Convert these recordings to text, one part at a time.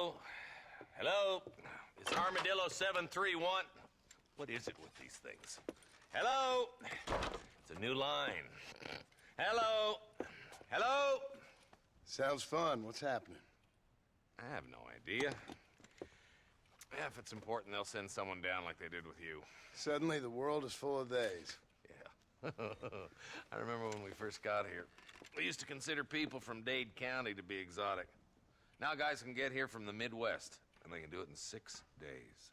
Hello? Hello? It's Armadillo 731. What is it with these things? Hello? It's a new line. Hello? Hello? Sounds fun. What's happening? I have no idea. Yeah, if it's important, they'll send someone down like they did with you. Suddenly, the world is full of days. Yeah. I remember when we first got here. We used to consider people from Dade County to be exotic. Now guys can get here from the Midwest, and they can do it in 6 days.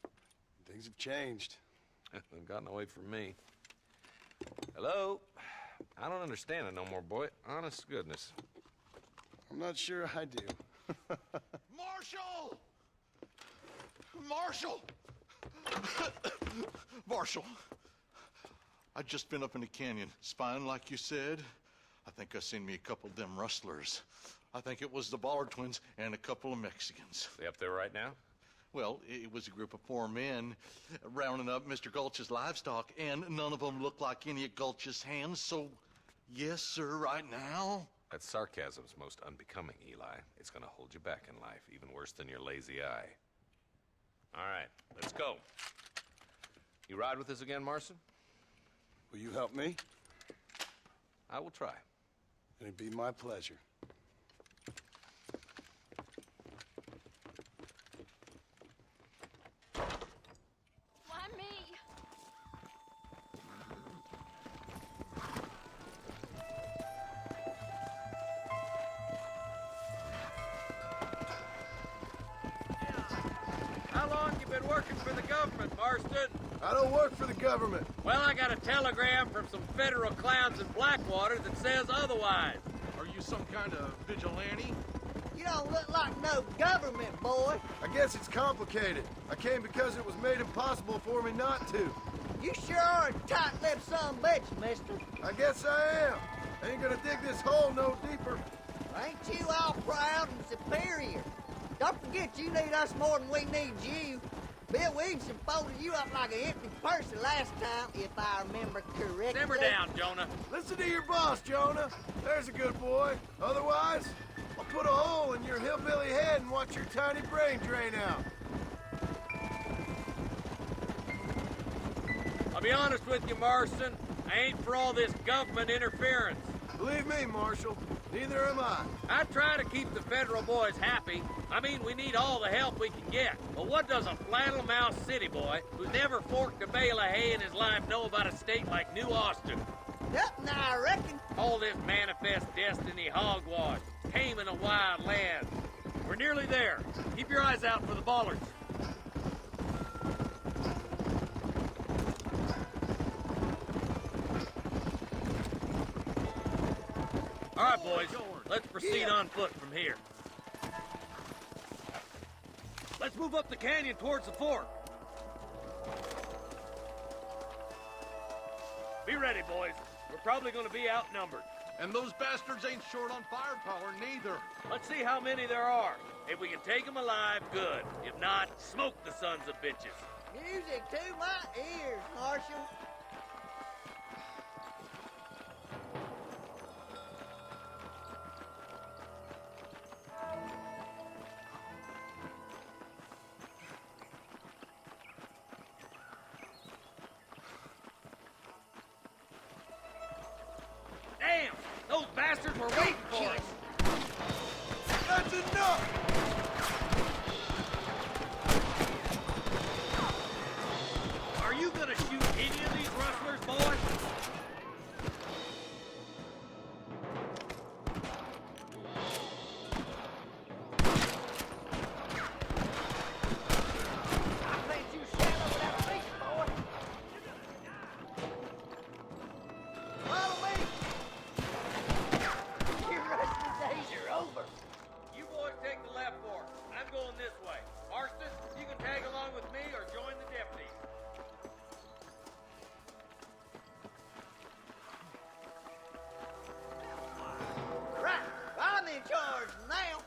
Things have changed. They've gotten away from me. Hello? I don't understand it no more, boy. Honest to goodness. I'm not sure I do. Marshal! Marshal! Marshal! I just been up in the canyon, spying like you said. I think I seen me a couple of them rustlers. I think it was the Ballard twins and a couple of Mexicans. They up there right now? Well, it was a group of 4 men rounding up Mr. Gulch's livestock, and none of them looked like any of Gulch's hands, so yes, sir, right now. That sarcasm's most unbecoming, Eli. It's gonna hold you back in life, even worse than your lazy eye. All right, let's go. You ride with us again, Marston? Will you help me? I will try. It'd be my pleasure. Why me? How long you been working for the government, Marston? I don't work for the government. Well, I got a telegram from some federal clowns in Blackwater that says otherwise. Are you some kind of vigilante? You don't look like no government, boy. I guess it's complicated. I came because it was made impossible for me not to. You sure are a tight-lipped son of a bitch, mister. I guess I am. I ain't gonna dig this hole no deeper. Ain't you all proud and superior? Don't forget you need us more than we need you. Bill Williamson folded you up like an empty person last time, if I remember correctly. Simmer down, Jonah. Listen to your boss, Jonah. There's a good boy. Otherwise, I'll put a hole in your hillbilly head and watch your tiny brain drain out. I'll be honest with you, Marston. I ain't for all this government interference. Believe me, Marshal, neither am I. I try to keep the federal boys happy. I mean, we need all the help we can get. But what does a flannel-mouthed city boy who's never forked a bale of hay in his life know about a state like New Austin? Nothing, I reckon. All this manifest destiny hogwash, taming a wild land. We're nearly there. Keep your eyes out for the Ballards. All right, boys, let's proceed on foot from here. Let's move up the canyon towards the fort. Be ready, boys. We're probably going to be outnumbered. And those bastards ain't short on firepower, neither. Let's see how many there are. If we can take them alive, good. If not, smoke the sons of bitches. Music to my ears, Marshal. Damn! Those bastards were waiting for us! That's enough! Are you gonna shoot any of these rustlers, boys? I think you shallow without a beast, boy. Follow me. Your rusty days are over. You boys take the left fork. I'm going this way. Marston, you can tag along with me or join the deputies. Right, I'm in charge now.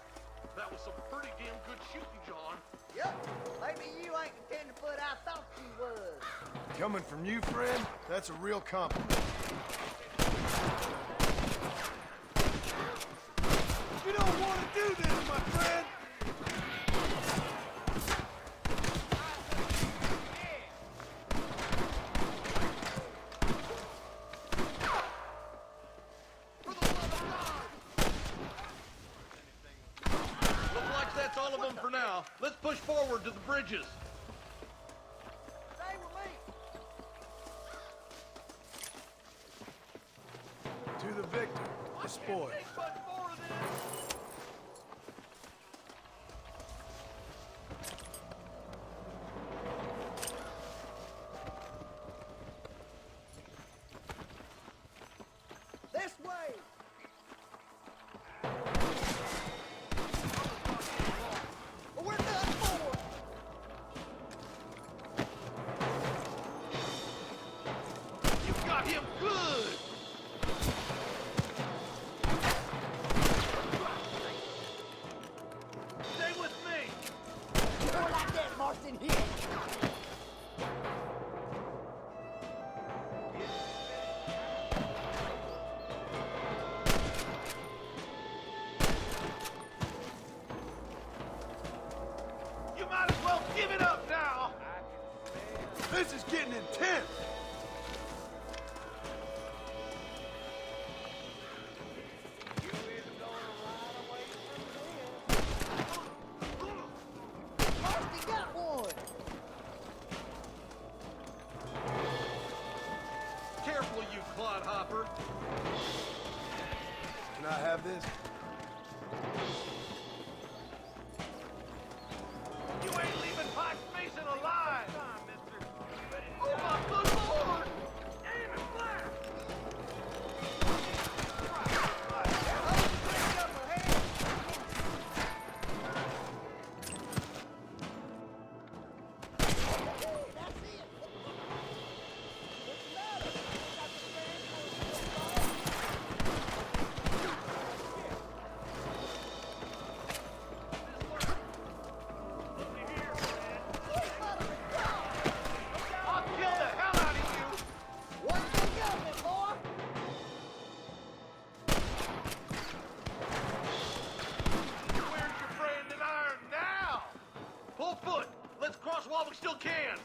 That was some pretty damn good shooting, John. Yep, maybe you ain't the tenderfoot I thought you was. Coming from you, friend, that's a real compliment. You don't want to do this, my friend! all of them for now. Let's push forward to the bridges. Stay with me. To the victor, the spoil. This way. We're done for. You got him good. Stay with me. More like that, Marston. Here. You might as well give it up now. This is getting intense. Marston got one. Careful, you clodhopper. Can I have this? You ain't leaving Pike Mason alive. Oh my good lord! Aim and fire! I'll kill the hell out of you! One thing of it, boy. Where's your friend in iron now? Pull foot! Let's cross while we still can!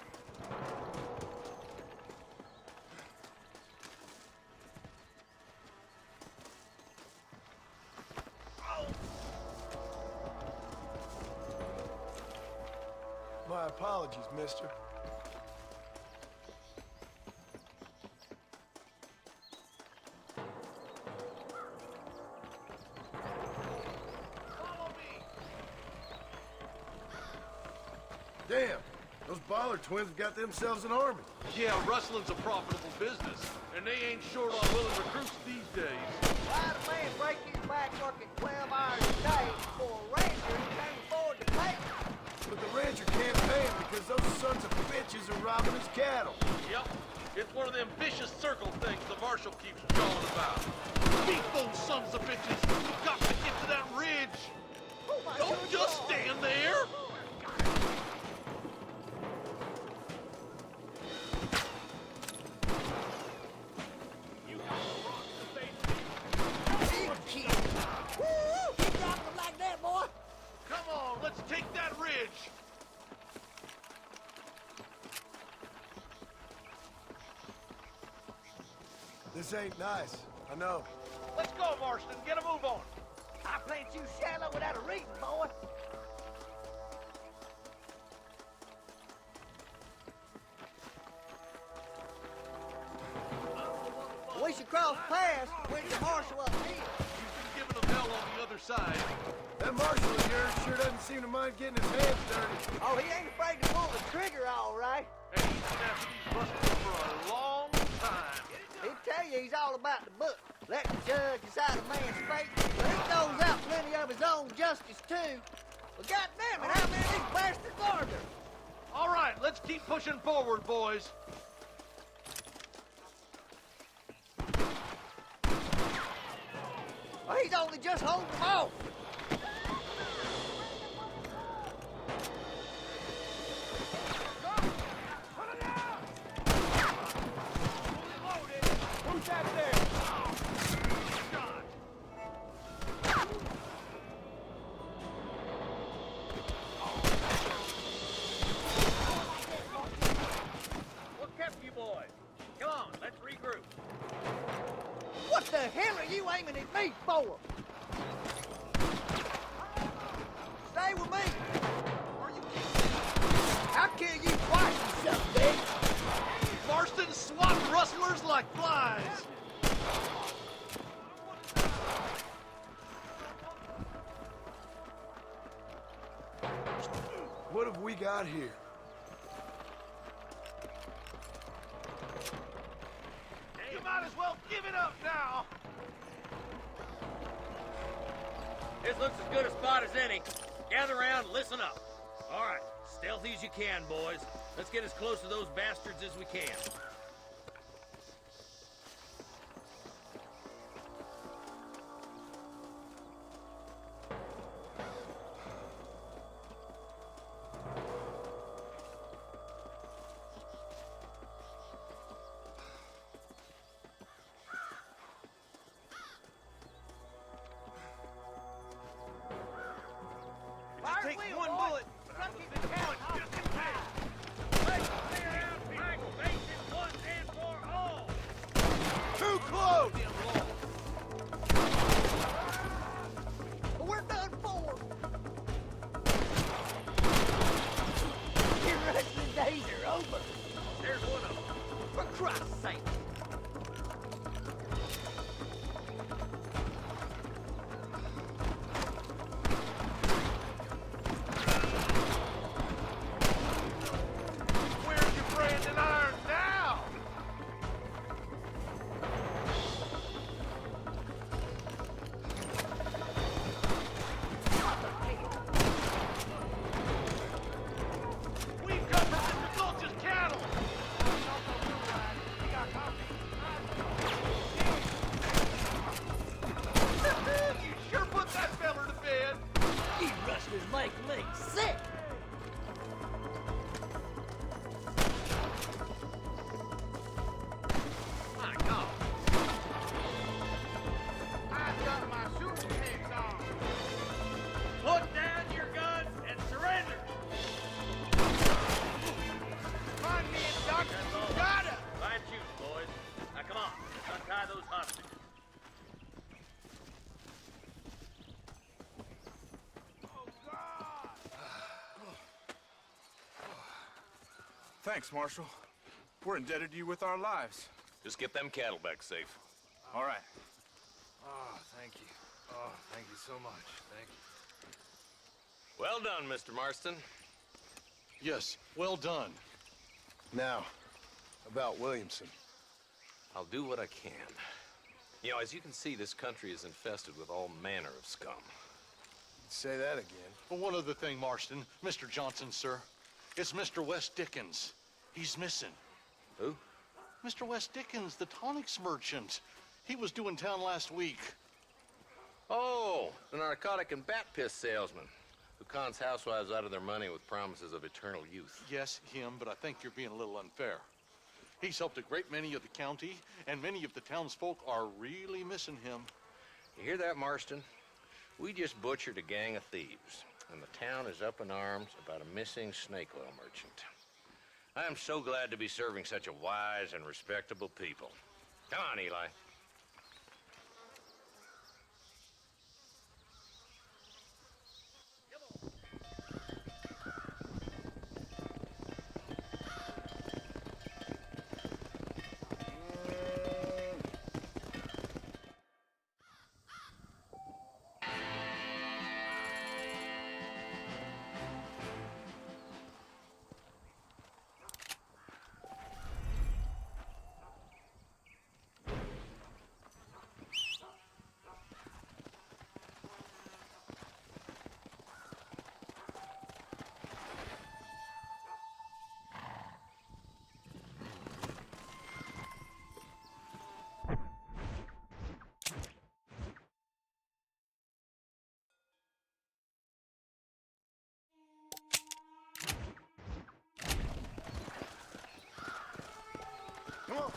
My apologies, mister. Follow me! Damn, those Baller twins have got themselves an army. Yeah, rustling's a profitable business, and they ain't short on willing recruits these days. Why'd a man break his back working 12 hours a day for a ranger who can't afford to pay him? But the rancher can't pay him because those sons of bitches are robbing his cattle. Yep, it's one of them vicious circle things the marshal keeps jawing about. Beat those sons of bitches! We've got to get to that ridge! Oh my Don't good just God. stand there! Big kid. Woo! Keep dropping them like that, boy. Come on, let's take that ridge! This ain't nice, I know. Let's go, Marston. Get a move on. I plant you shallow without a reason, boy. We should cross paths with the marshal up here. You've been giving them hell on the other side. That marshal of yours sure doesn't seem to mind getting his hands dirty. Oh, he ain't afraid to pull the trigger, all right. And he's been after these rustlers for a long time. He'll tell you he's all about the book. Let the judge decide a man's fate. But he knows out plenty of his own justice, too. Well, goddamn it, how many of these bastards are there? All right, let's keep pushing forward, boys. Well, he's only just holding them off. Who's that there? What kept you boys? Come on, let's regroup. What the hell are you aiming at me for? Stay with me. like flies. What have we got here? You might as well give it up now. This looks as good a spot as any. Gather around and listen up. All right, stealthy as you can, boys. Let's get as close to those bastards as we can. Just take one bullet. Just in case. Let's clear out Mike Basin once and for all! Too close! We're done for. Your wrestling days are over. There's one of them. For Christ's sake. Where's your branding iron now? We've come from Mr. Gulch's cattle. You sure put that feller to bed. You rustlers make me sick. My God. I've got my shooting pants on. Put down your guns and surrender! Find me and Doctor. That's all. Got it. Fine shooting, boys. Now come on, let's untie those hostages. Thanks, Marshal. We're indebted to you with our lives. Just get them cattle back safe. All right. Oh, thank you. Oh, thank you so much. Thank you. Well done, Mr. Marston. Yes, well done. Now, about Williamson. I'll do what I can. You know, as you can see, this country is infested with all manner of scum. Say that again. Well, one other thing, Marston. Mr. Johnson, sir. It's Mr. West Dickens. He's missing. Who? Mr. West Dickens, the tonics merchant. He was due in town last week. Oh, the narcotic and bat piss salesman who cons housewives out of their money with promises of eternal youth. Yes, him, but I think you're being a little unfair. He's helped a great many of the county, and many of the townsfolk are really missing him. You hear that, Marston? We just butchered a gang of thieves, and the town is up in arms about a missing snake oil merchant. I am so glad to be serving such a wise and respectable people. Come on, Eli. Come on.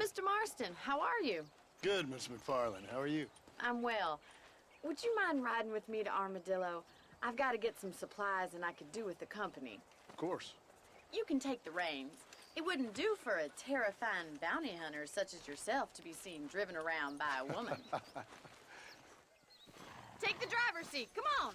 Mr. Marston. How are you? Good, Miss McFarland. How are you? I'm well. Would you mind riding with me to Armadillo? I've got to get some supplies and I could do with the company. Of course. You can take the reins. It wouldn't do for a terrifying bounty hunter such as yourself to be seen driven around by a woman. Take the driver's seat. Come on.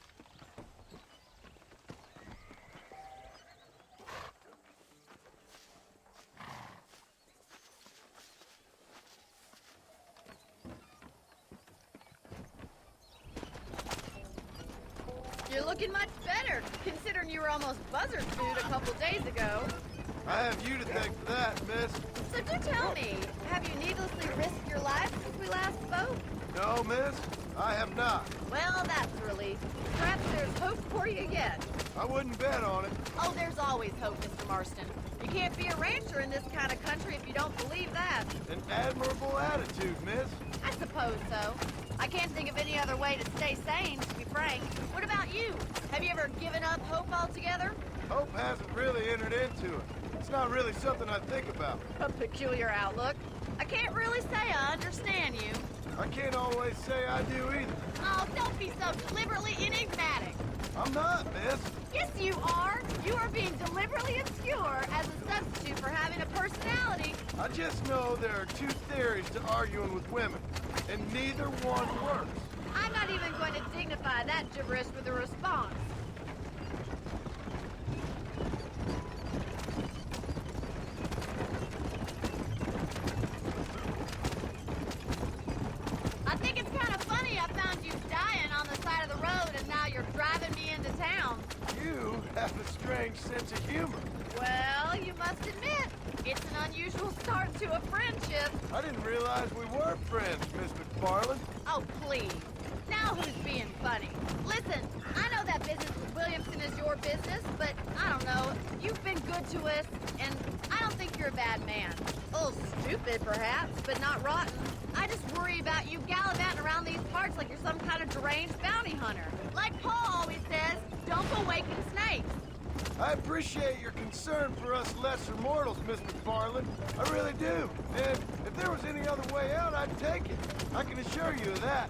You're looking much better, considering you were almost buzzard food a couple days ago. I have you to thank for that, miss. So do tell me, have you needlessly risked your life since we last spoke? No, miss, I have not. Well, that's a relief. Perhaps there's hope for you yet. I wouldn't bet on it. Oh, there's always hope, Mr. Marston. You can't be a rancher in this kind of country if you don't believe that. An admirable attitude, miss. I suppose so. I can't think of any other way to stay sane, to be frank. What about you? Have you ever given up hope altogether? Hope hasn't really entered into it. It's not really something I think about. A peculiar outlook. I can't really say I understand you. I can't always say I do either. Oh, don't be so deliberately enigmatic. I'm not, miss. Yes, you are. You are being deliberately obscure as a substitute for having a personality. I just know there are two theories to arguing with women, and neither one works. I'm not even going to dignify that gibberish with a response. I think it's kind of funny I found you dying on the side of the road and now you're driving me into town. You have a strange sense of humor. Well, you must admit, it's an unusual start to a friendship. I didn't realize we were friends, Miss McFarland. Oh, please. Now who's being funny? Listen, I know that business with Williamson is your business, but I don't know. You've been good to us, and I don't think you're a bad man. A little stupid, perhaps, but not rotten. I just worry about you gallivanting around these parts like you're some kind of deranged bounty hunter. Like Paul always says, don't go waking snakes. I appreciate your concern for us lesser mortals, Miss McFarland. I really do. And if there was any other way out, I'd take it. I can assure you of that.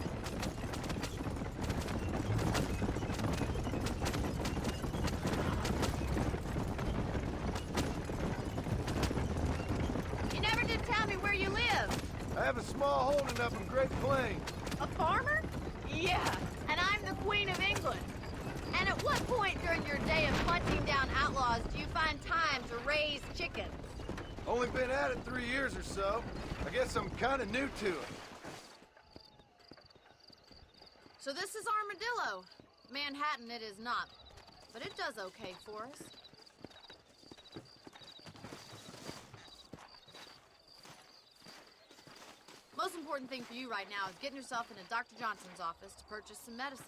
You never did tell me where you live. I have a small holding up in Great Plains. A farmer? Yeah, and I'm the Queen of England. And at what point during your day of hunting down outlaws do you find time to raise chickens? Only been at it 3 years or so. I guess I'm kind of new to it. So this is Armadillo. Manhattan it is not, but it does okay for us. Most important thing for you right now is getting yourself into Dr. Johnson's office to purchase some medicine.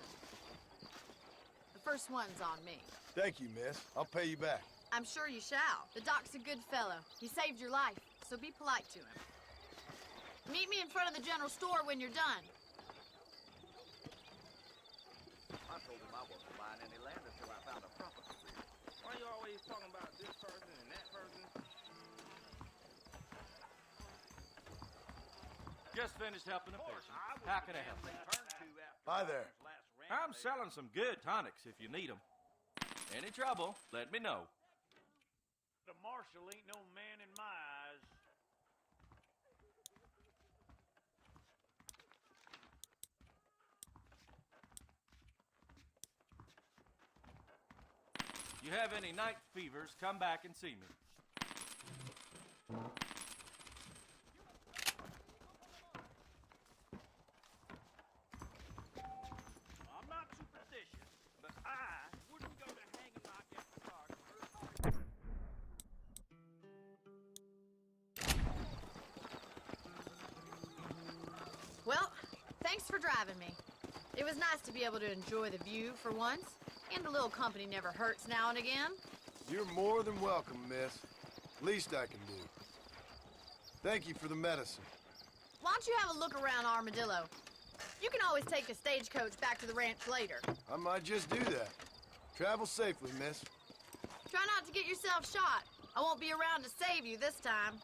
The first one's on me. Thank you, miss. I'll pay you back. I'm sure you shall. The doc's a good fellow. He saved your life, so be polite to him. Meet me in front of the general store when you're done. I told him I wasn't buying any land until I found a property for you. Why you always talking about this person and that person? Just finished helping a patient. How can I help you? Hi there. I'm selling some good tonics if you need them. Any trouble, let me know. The marshal ain't no man in my eyes. You have any night fevers, come back and see me. I'm not superstitious, but I wouldn't go to hanging like that dark. Well, thanks for driving me. It was nice to be able to enjoy the view for once, and a little company never hurts now and again. You're more than welcome, miss. Least I can do. Thank you for the medicine. Why don't you have a look around Armadillo? You can always take a stagecoach back to the ranch later. I might just do that. Travel safely, miss. Try not to get yourself shot. I won't be around to save you this time.